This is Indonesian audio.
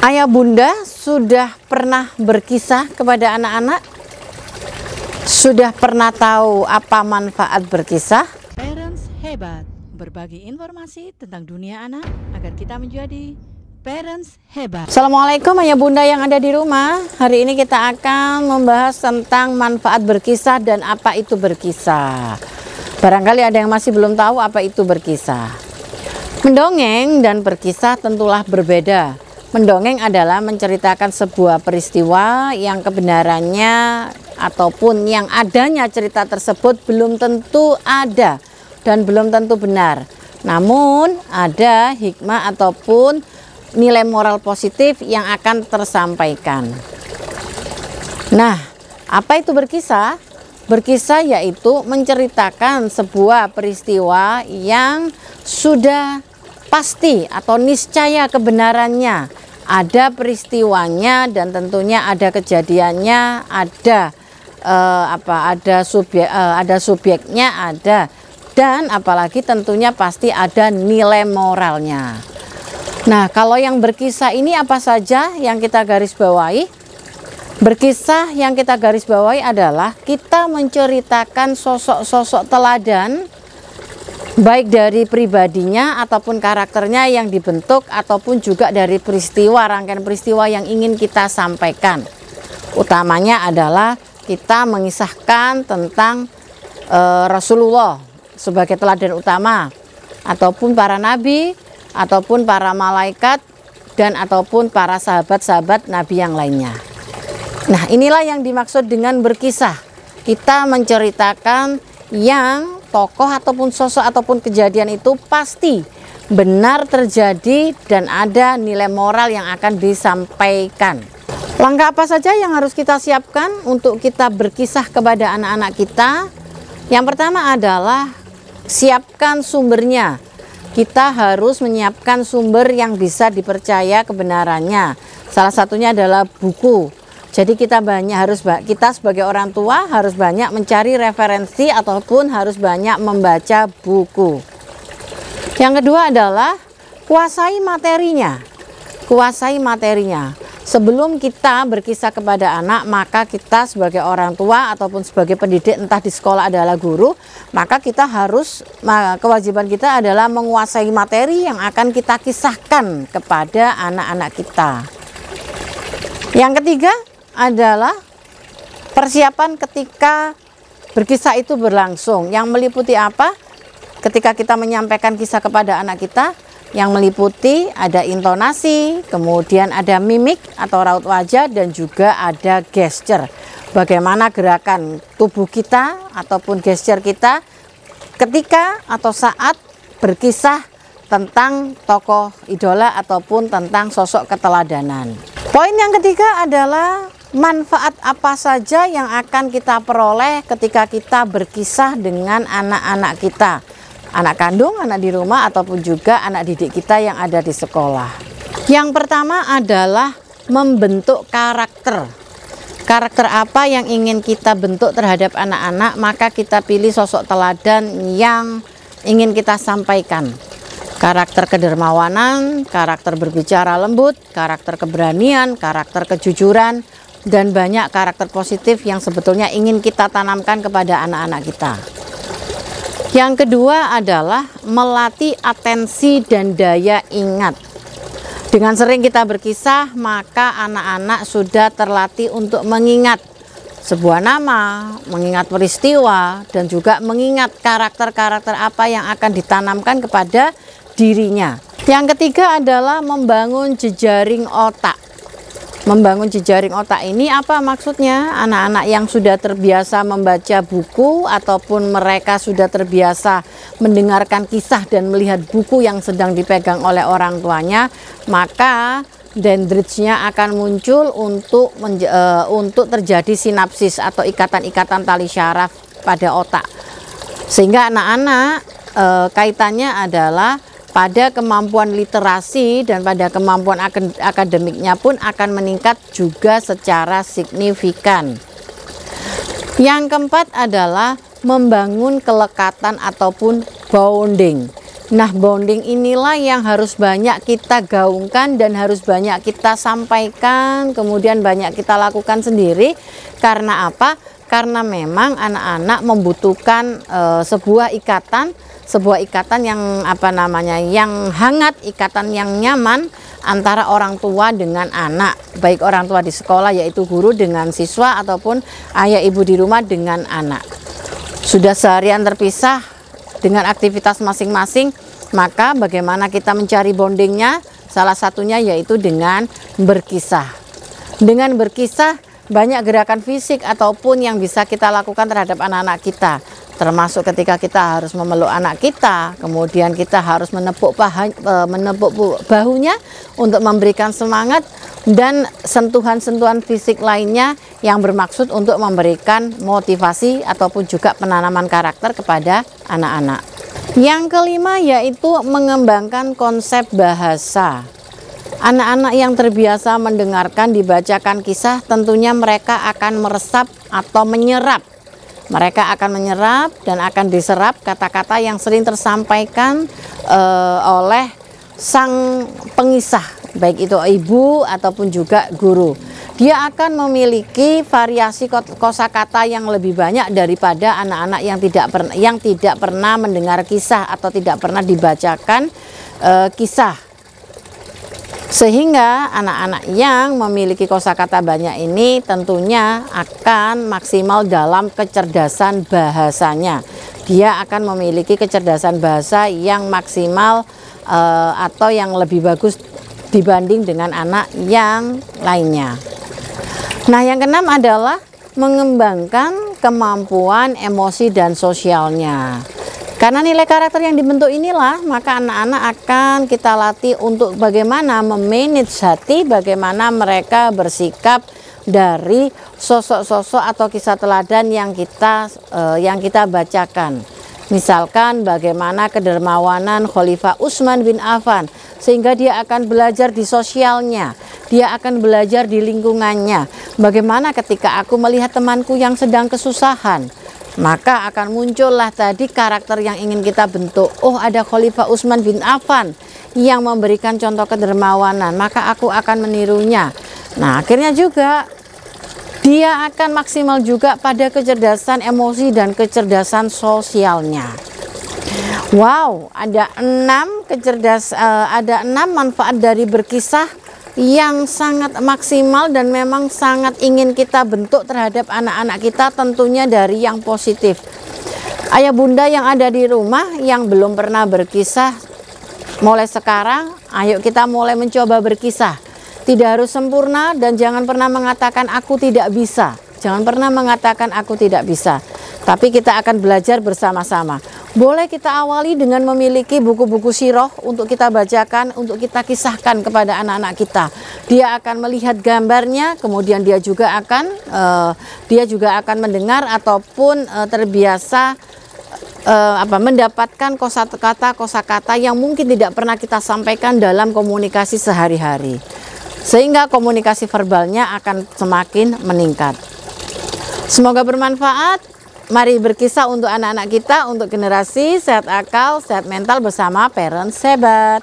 Ayah bunda sudah pernah berkisah kepada anak-anak? Sudah pernah tahu apa manfaat berkisah? Parents Hebat, berbagi informasi tentang dunia anak agar kita menjadi parents hebat. Assalamualaikum ayah bunda yang ada di rumah. Hari ini kita akan membahas tentang manfaat berkisah dan apa itu berkisah. Barangkali ada yang masih belum tahu apa itu berkisah. Mendongeng dan berkisah tentulah berbeda. Mendongeng adalah menceritakan sebuah peristiwa yang kebenarannya ataupun yang adanya cerita tersebut belum tentu ada dan belum tentu benar. Namun ada hikmah ataupun nilai moral positif yang akan tersampaikan. Nah, apa itu berkisah? Berkisah yaitu menceritakan sebuah peristiwa yang sudah pasti atau niscaya kebenarannya. Ada peristiwanya dan tentunya ada kejadiannya, ada ada subyeknya, ada, dan apalagi tentunya pasti ada nilai moralnya. Nah, kalau yang berkisah ini apa saja yang kita garis bawahi? Berkisah yang kita garis bawahi adalah kita menceritakan sosok-sosok teladan, baik dari pribadinya ataupun karakternya yang dibentuk ataupun juga dari peristiwa, rangkaian peristiwa yang ingin kita sampaikan. Utamanya adalah kita mengisahkan tentang Rasulullah sebagai teladan utama, ataupun para nabi, ataupun para malaikat, dan ataupun para sahabat-sahabat nabi yang lainnya. Nah, inilah yang dimaksud dengan berkisah. Kita menceritakan yang tokoh ataupun sosok ataupun kejadian itu pasti benar terjadi dan ada nilai moral yang akan disampaikan. Langkah apa saja yang harus kita siapkan untuk kita berkisah kepada anak-anak kita? Yang pertama adalah siapkan sumbernya. Kita harus menyiapkan sumber yang bisa dipercaya kebenarannya. Salah satunya adalah buku. Jadi kita sebagai orang tua harus banyak mencari referensi ataupun harus banyak membaca buku. Yang kedua adalah kuasai materinya. Kuasai materinya. Sebelum kita berkisah kepada anak, maka kita sebagai orang tua ataupun sebagai pendidik, entah di sekolah adalah guru, maka kewajiban kita adalah menguasai materi yang akan kita kisahkan kepada anak-anak kita. Yang ketiga adalah persiapan ketika berkisah itu berlangsung, yang meliputi apa? Ketika kita menyampaikan kisah kepada anak kita, yang meliputi ada intonasi, kemudian ada mimik atau raut wajah, dan juga ada gesture. Bagaimana gerakan tubuh kita ataupun gesture kita ketika atau saat berkisah tentang tokoh idola ataupun tentang sosok keteladanan. Poin yang ketiga adalah manfaat apa saja yang akan kita peroleh ketika kita berkisah dengan anak-anak kita, anak kandung, anak di rumah, ataupun juga anak didik kita yang ada di sekolah. Yang pertama adalah membentuk karakter. Karakter apa yang ingin kita bentuk terhadap anak-anak, maka kita pilih sosok teladan yang ingin kita sampaikan. Karakter kedermawanan, karakter berbicara lembut, karakter keberanian, karakter kejujuran, dan banyak karakter positif yang sebetulnya ingin kita tanamkan kepada anak-anak kita. Yang kedua adalah melatih atensi dan daya ingat. Dengan sering kita berkisah, maka anak-anak sudah terlatih untuk mengingat sebuah nama, mengingat peristiwa, dan juga mengingat karakter-karakter apa yang akan ditanamkan kepada dirinya. Yang ketiga adalah membangun jejaring otak. Membangun jejaring otak ini apa maksudnya? Anak-anak yang sudah terbiasa membaca buku ataupun mereka sudah terbiasa mendengarkan kisah dan melihat buku yang sedang dipegang oleh orang tuanya, maka dendritnya akan muncul untuk terjadi sinapsis atau ikatan-ikatan tali syaraf pada otak. Sehingga anak-anak kaitannya adalah pada kemampuan literasi dan pada kemampuan akademiknya pun akan meningkat juga secara signifikan. Yang keempat adalah membangun kelekatan ataupun bonding. Nah, bonding inilah yang harus banyak kita gaungkan dan harus banyak kita sampaikan, kemudian banyak kita lakukan sendiri. Karena apa? Karena memang anak-anak membutuhkan sebuah ikatan yang yang hangat, ikatan yang nyaman antara orang tua dengan anak, baik orang tua di sekolah yaitu guru dengan siswa ataupun ayah ibu di rumah dengan anak. Sudah seharian terpisah dengan aktivitas masing-masing, maka bagaimana kita mencari bondingnya? Salah satunya yaitu dengan berkisah. Dengan berkisah, banyak gerakan fisik ataupun yang bisa kita lakukan terhadap anak-anak kita, termasuk ketika kita harus memeluk anak kita, kemudian kita harus menepuk bahunya untuk memberikan semangat, dan sentuhan-sentuhan fisik lainnya yang bermaksud untuk memberikan motivasi ataupun juga penanaman karakter kepada anak-anak. Yang kelima yaitu mengembangkan konsep bahasa. Anak-anak yang terbiasa mendengarkan dibacakan kisah, tentunya mereka akan meresap atau menyerap. Mereka akan menyerap dan akan diserap kata-kata yang sering tersampaikan oleh sang pengisah, baik itu ibu ataupun juga guru. Dia akan memiliki variasi kosakata yang lebih banyak daripada anak-anak yang tidak pernah mendengar kisah atau tidak pernah dibacakan kisah. Sehingga anak-anak yang memiliki kosakata banyak ini tentunya akan maksimal dalam kecerdasan bahasanya. Dia akan memiliki kecerdasan bahasa yang maksimal atau yang lebih bagus dibanding dengan anak yang lainnya. Nah, yang keenam adalah mengembangkan kemampuan emosi dan sosialnya. Karena nilai karakter yang dibentuk inilah, maka anak-anak akan kita latih untuk bagaimana memanage hati, bagaimana mereka bersikap dari sosok-sosok atau kisah teladan yang kita bacakan. Misalkan bagaimana kedermawanan Khalifah Utsman bin Affan, sehingga dia akan belajar di sosialnya, dia akan belajar di lingkungannya. Bagaimana ketika aku melihat temanku yang sedang kesusahan, maka akan muncullah tadi karakter yang ingin kita bentuk. Oh, ada Khalifah Utsman bin Affan yang memberikan contoh kedermawanan, maka aku akan menirunya. Nah, akhirnya juga dia akan maksimal juga pada kecerdasan emosi dan kecerdasan sosialnya. Wow, ada 6 manfaat dari berkisah yang sangat maksimal dan memang sangat ingin kita bentuk terhadap anak-anak kita, tentunya dari yang positif. Ayah bunda yang ada di rumah yang belum pernah berkisah, mulai sekarang ayo kita mulai mencoba berkisah. Tidak harus sempurna dan jangan pernah mengatakan aku tidak bisa. Jangan pernah mengatakan aku tidak bisa. Tapi kita akan belajar bersama-sama. Boleh kita awali dengan memiliki buku-buku sirah untuk kita bacakan, untuk kita kisahkan kepada anak-anak kita. Dia akan melihat gambarnya, kemudian dia juga akan mendengar ataupun terbiasa mendapatkan kosakata yang mungkin tidak pernah kita sampaikan dalam komunikasi sehari-hari. Sehingga komunikasi verbalnya akan semakin meningkat. Semoga bermanfaat. Mari berkisah untuk anak-anak kita, untuk generasi sehat akal, sehat mental bersama Parents Hebat.